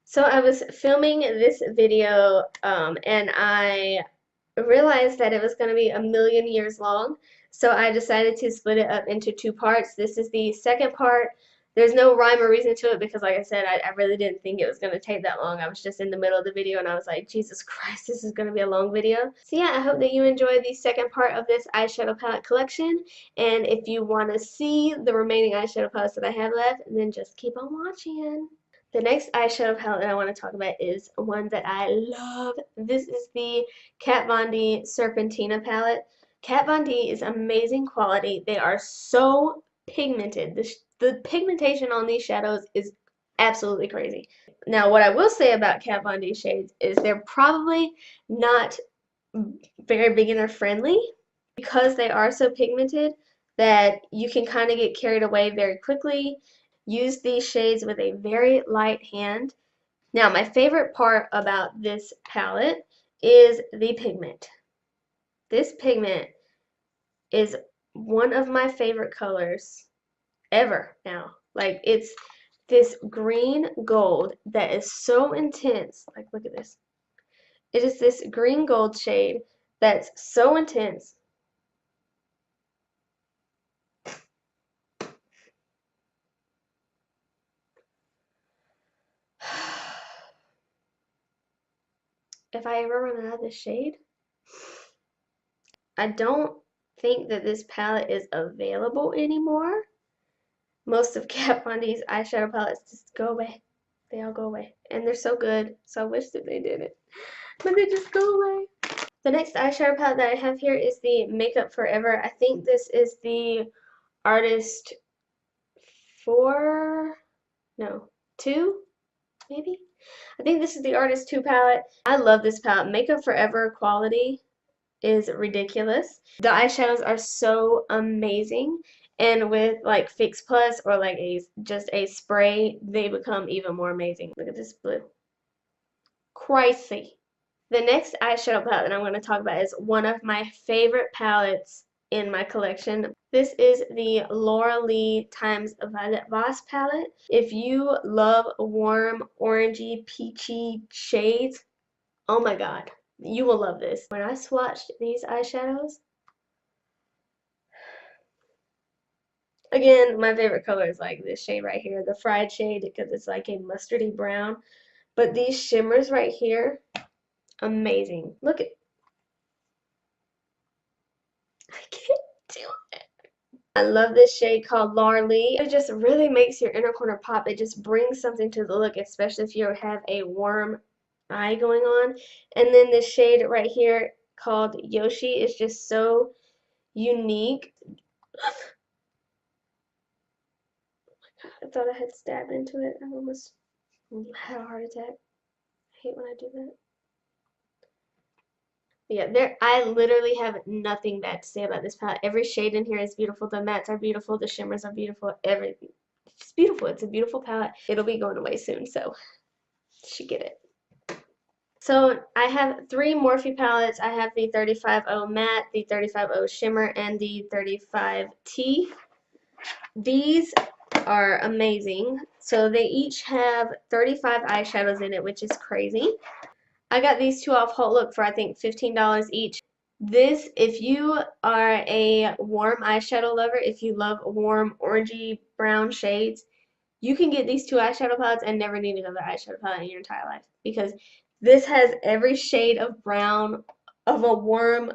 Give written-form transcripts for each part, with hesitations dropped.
So I was filming this video and I realized that it was going to be a million years long. So I decided to split it up into two parts. This is the second part. There's no rhyme or reason to it because, like I said, I really didn't think it was going to take that long. I was just in the middle of the video and I was like, Jesus Christ, this is going to be a long video. So yeah, I hope that you enjoy the second part of this eyeshadow palette collection. And if you want to see the remaining eyeshadow palettes that I have left, then just keep on watching. The next eyeshadow palette that I want to talk about is one that I love. This is the Kat Von D Serpentina palette. Kat Von D is amazing quality. They are so pigmented. The pigmentation on these shadows is absolutely crazy. Now, what I will say about Kat Von D shades is they're probably not very beginner friendly because they are so pigmented that you can kind of get carried away very quickly. Use these shades with a very light hand. Now, my favorite part about this palette is the pigment. This pigment is one of my favorite colors ever now. Like, it's this green gold that is so intense. Like, look at this. It is this green gold shade that's so intense. If I ever run out of this shade, I don't think that this palette is available anymore. Most of Kat Von D's eyeshadow palettes just go away. They all go away. And they're so good, so I wish that they didn't. But they just go away. The next eyeshadow palette that I have here is the Makeup Forever. I think this is the Artist 4, no, 2, maybe? I think this is the Artist 2 palette. I love this palette. Makeup Forever quality is ridiculous. The eyeshadows are so amazing, and with like Fix Plus or like just a spray, they become even more amazing. Look at this blue. Crazy. The next eyeshadow palette that I'm going to talk about is one of my favorite palettes in my collection. This is the Laura Lee times Violet Voss palette. If you love warm, orangey, peachy shades, oh my god, you will love this. When I swatched these eyeshadows, again, my favorite color is like this shade right here, the fried shade, because it's like a mustardy brown. But these shimmers right here, amazing. Look at, I can't do it. I love this shade called Larlie. It just really makes your inner corner pop. It just brings something to the look, especially if you have a warm eye going on. And then this shade right here called Yoshi is just so unique. I thought I had stabbed into it. I almost had a heart attack. I hate when I do that. But yeah, I literally have nothing bad to say about this palette. Every shade in here is beautiful. The mattes are beautiful. The shimmers are beautiful. Everything. It's beautiful. It's a beautiful palette. It'll be going away soon, so you should get it. So I have three Morphe palettes. I have the 35O matte, the 35O shimmer, and the 35T. These are amazing. So they each have 35 eyeshadows in it, which is crazy. I got these two off Whole Look for I think $15 each. This, if you are a warm eyeshadow lover, if you love warm orangey brown shades, you can get these two eyeshadow palettes and never need another eyeshadow palette in your entire life because this has every shade of brown, of a warm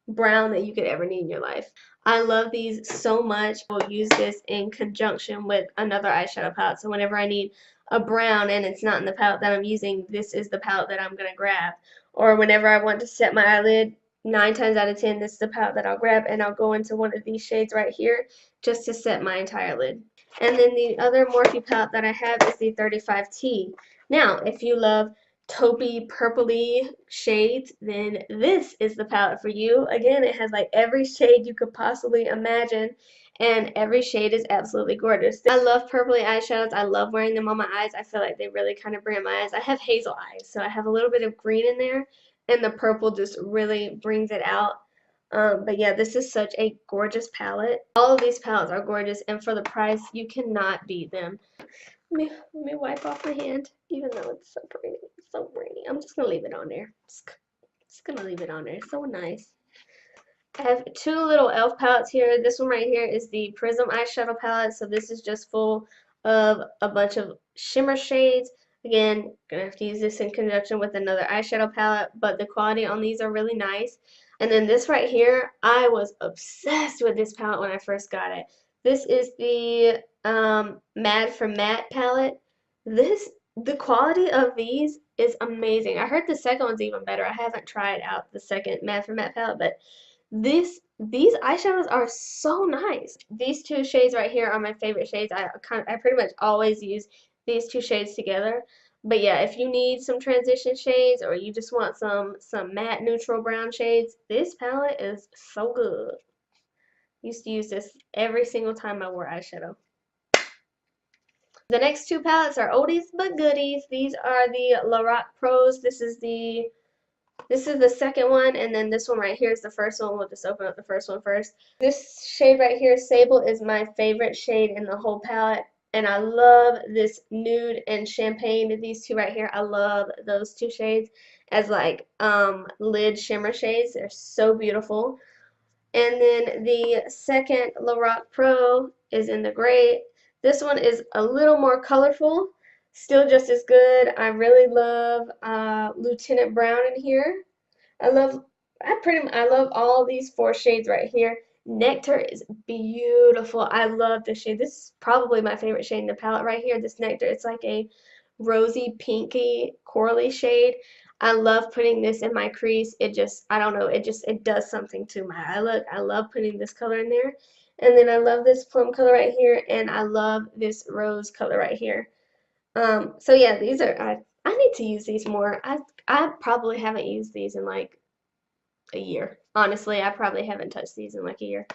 brown that you could ever need in your life. I love these so much. I'll use this in conjunction with another eyeshadow palette. So whenever I need a brown and it's not in the palette that I'm using, this is the palette that I'm going to grab. Or whenever I want to set my eyelid, 9 times out of 10, this is the palette that I'll grab, and I'll go into one of these shades right here just to set my entire lid. And then the other Morphe palette that I have is the 35T. Now, if you love taupey purpley shades, then this is the palette for you. Again, it has like every shade you could possibly imagine, and every shade is absolutely gorgeous. I love purpley eyeshadows. I love wearing them on my eyes. I feel like they really kind of bring my eyes. I have hazel eyes, so I have a little bit of green in there, and the purple just really brings it out. But yeah, this is such a gorgeous palette. All of these palettes are gorgeous, and for the price, you cannot beat them. Let me wipe off my hand, even though it's so pretty. It's so pretty. I'm just gonna leave it on there. Just gonna leave it on there. It's so nice. I have two little e.l.f. palettes here. This one right here is the Prism eyeshadow palette. So this is just full of a bunch of shimmer shades. Again, gonna have to use this in conjunction with another eyeshadow palette, but the quality on these are really nice. And then this right here, I was obsessed with this palette when I first got it. This is the Mad for Matte palette. The quality of these is amazing. I heard the second one's even better. I haven't tried out the second Mad for Matte palette, but these eyeshadows are so nice. These two shades right here are my favorite shades. I pretty much always use these two shades together. But yeah, if you need some transition shades or you just want some matte neutral brown shades, this palette is so good. Used to use this every single time I wore eyeshadow. The next two palettes are oldies but goodies. These are the Lorac Pros. This is the second one, and then this one right here is the first one. We'll just open up the first one first. This shade right here, Sable, is my favorite shade in the whole palette, and I love this nude and champagne. These two right here, I love those two shades as like lid shimmer shades. They're so beautiful. And then the second Lorac Pro is in the gray. This one is a little more colorful, still just as good. I really love Lieutenant Brown in here. I love I love all these four shades right here. Nectar is beautiful. I love this shade. This is probably my favorite shade in the palette right here. This Nectar. It's like a rosy pinky corally shade. I love putting this in my crease. It just, I don't know, it does something to my eye look. I love putting this color in there. And then I love this plum color right here, and I love this rose color right here. So yeah, these are, I need to use these more. I probably haven't used these in like a year. Honestly, I probably haven't touched these in like a year.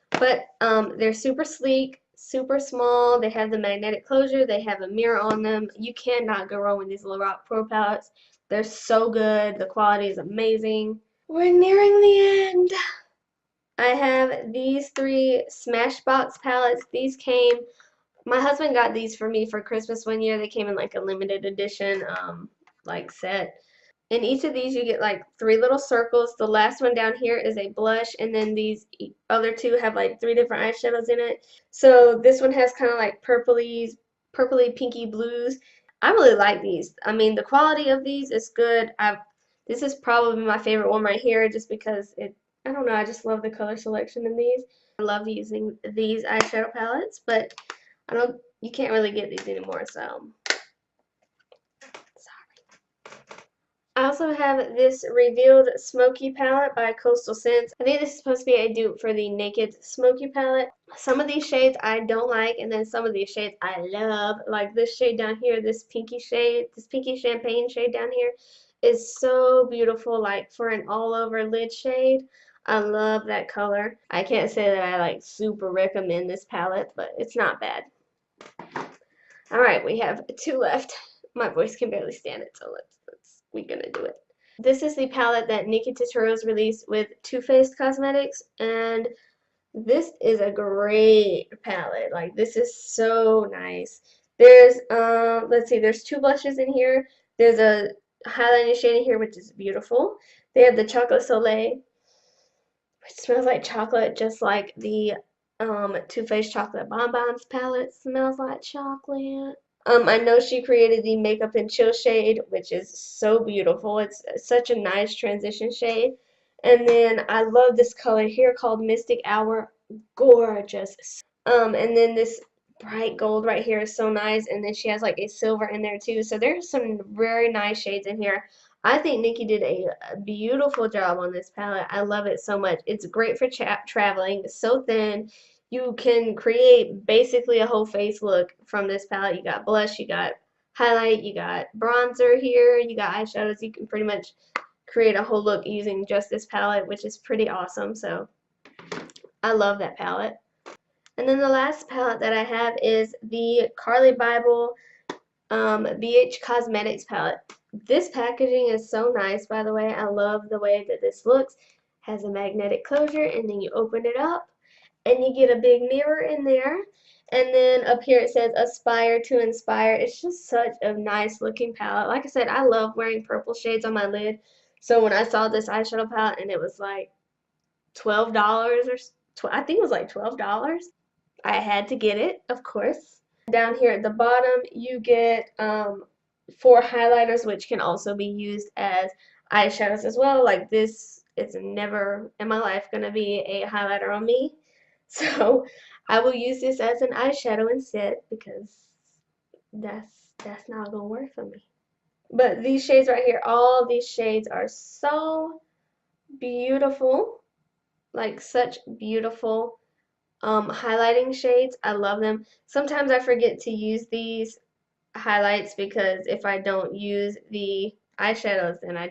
But they're super sleek, super small. They have the magnetic closure. They have a mirror on them. You cannot go wrong with these Lorac Pro palettes. They're so good. The quality is amazing. We're nearing the end. I have these three Smashbox palettes. These came, my husband got these for me for Christmas one year. They came in like a limited edition like set. In each of these, you get like three little circles. The last one down here is a blush, and then these other two have like three different eyeshadows in it. So this one has kind of like purpley, pinky blues. I really like these. I mean, the quality of these is good. This is probably my favorite one right here, just because I don't know, I just love the color selection in these. I love using these eyeshadow palettes, but you can't really get these anymore, so. I also have this Revealed Smoky palette by Coastal Scents. I think this is supposed to be a dupe for the Naked Smoky palette. Some of these shades I don't like, and then some of these shades I love. Like this shade down here, this pinky champagne shade down here is so beautiful, like for an all-over lid shade. I love that color. I can't say that I like super recommend this palette, but it's not bad. Alright, we have two left. My voice can barely stand it, so we're gonna do it. This is the palette that Nikkie Tutorials released with Too Faced Cosmetics, and this is a great palette. Like, this is so nice. There's, let's see, there's two blushes in here. There's a highlighting shade in here, which is beautiful. They have the Chocolate Soleil, which smells like chocolate, just like the Too Faced Chocolate Bonbons palette smells like chocolate. I know she created the Makeup and Chill shade, which is so beautiful. It's such a nice transition shade. And then I love this color here called Mystic Hour. Gorgeous. And then this bright gold right here is so nice. And then she has like a silver in there too. So there's some very nice shades in here. I think Nikkie did a beautiful job on this palette. I love it so much. It's great for traveling. It's so thin. You can create basically a whole face look from this palette. You got blush, you got highlight, you got bronzer here, you got eyeshadows. You can pretty much create a whole look using just this palette, which is pretty awesome. So I love that palette. And then the last palette that I have is the Carly Bible BH Cosmetics palette. This packaging is so nice, by the way. I love the way that this looks. Has a magnetic closure, and then you open it up and you get a big mirror in there, And then up here it says Aspire to Inspire. It's just such a nice looking palette. Like I said, I love wearing purple shades on my lid. So when I saw this eyeshadow palette and it was like $12 or I think it was like $12, I had to get it, of course. Down here at the bottom, you get 4 highlighters, which can also be used as eyeshadows as well. Like this is never in my life going to be a highlighter on me. So I will use this as an eyeshadow instead because that's not going to work for me. But these shades right here, all these shades are so beautiful. Like such beautiful highlighting shades. I love them. Sometimes I forget to use these highlights because if I don't use the eyeshadows, then I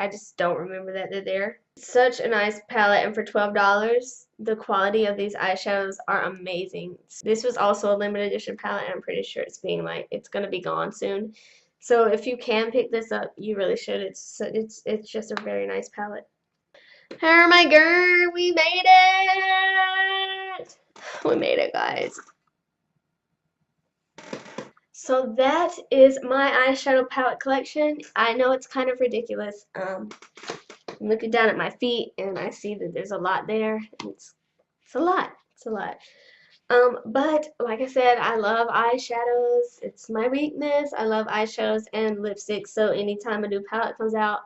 just don't remember that they're there. Such a nice palette, and for $12, the quality of these eyeshadows are amazing. This was also a limited edition palette, and I'm pretty sure it's gonna be gone soon. So if you can pick this up, you really should. It's just a very nice palette. Oh my god, we made it! We made it, guys. So that is my eyeshadow palette collection. I know it's kind of ridiculous. I'm looking down at my feet and I see that there's a lot there. It's a lot. It's a lot. But like I said, I love eyeshadows. It's my weakness. I love eyeshadows and lipsticks. So anytime a new palette comes out,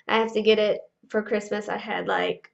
I have to get it. For Christmas, I had like,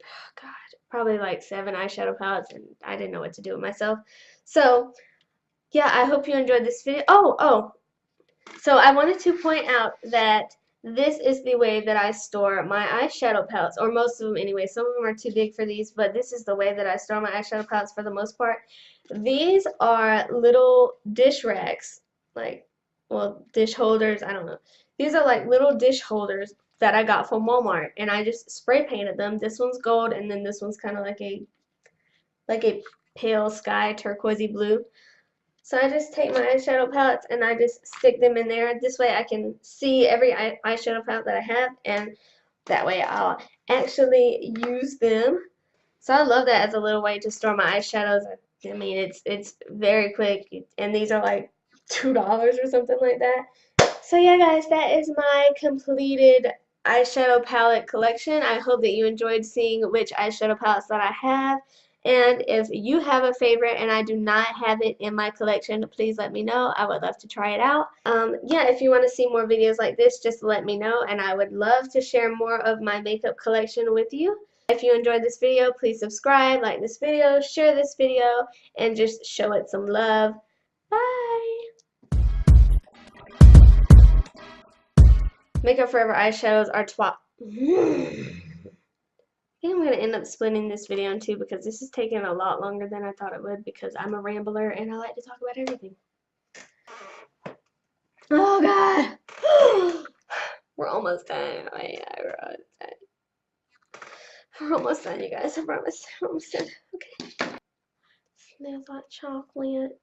oh God, probably like 7 eyeshadow palettes, and I didn't know what to do with myself. So yeah, I hope you enjoyed this video. So I wanted to point out that this is the way that I store my eyeshadow palettes, or most of them anyway. Some of them are too big for these, but this is the way that I store my eyeshadow palettes for the most part. These are little dish racks, like, well, dish holders, I don't know. These are like little dish holders that I got from Walmart, and I just spray painted them. This one's gold, and then this one's kind of like a pale sky turquoisey blue. So I just take my eyeshadow palettes and I just stick them in there. This way I can see every eyeshadow palette that I have, and that way I'll actually use them. So I love that as a little way to store my eyeshadows. I mean, it's very quick, and these are like $2 or something like that. So yeah, guys, that is my completed eyeshadow palette collection. I hope that you enjoyed seeing which eyeshadow palettes that I have. And if you have a favorite and I do not have it in my collection, please let me know. I would love to try it out. Yeah, if you want to see more videos like this, just let me know, and I would love to share more of my makeup collection with you. If you enjoyed this video, please subscribe, like this video, share this video, and just show it some love. Bye! Makeup Forever eyeshadows are twat. I think I'm going to end up splitting this video in two because this is taking a lot longer than I thought it would because I'm a rambler and I like to talk about everything. Oh God! We're almost done. Oh, yeah, we're almost done. We're almost done, you guys. I promise. We're almost done. Okay. Smells like chocolate.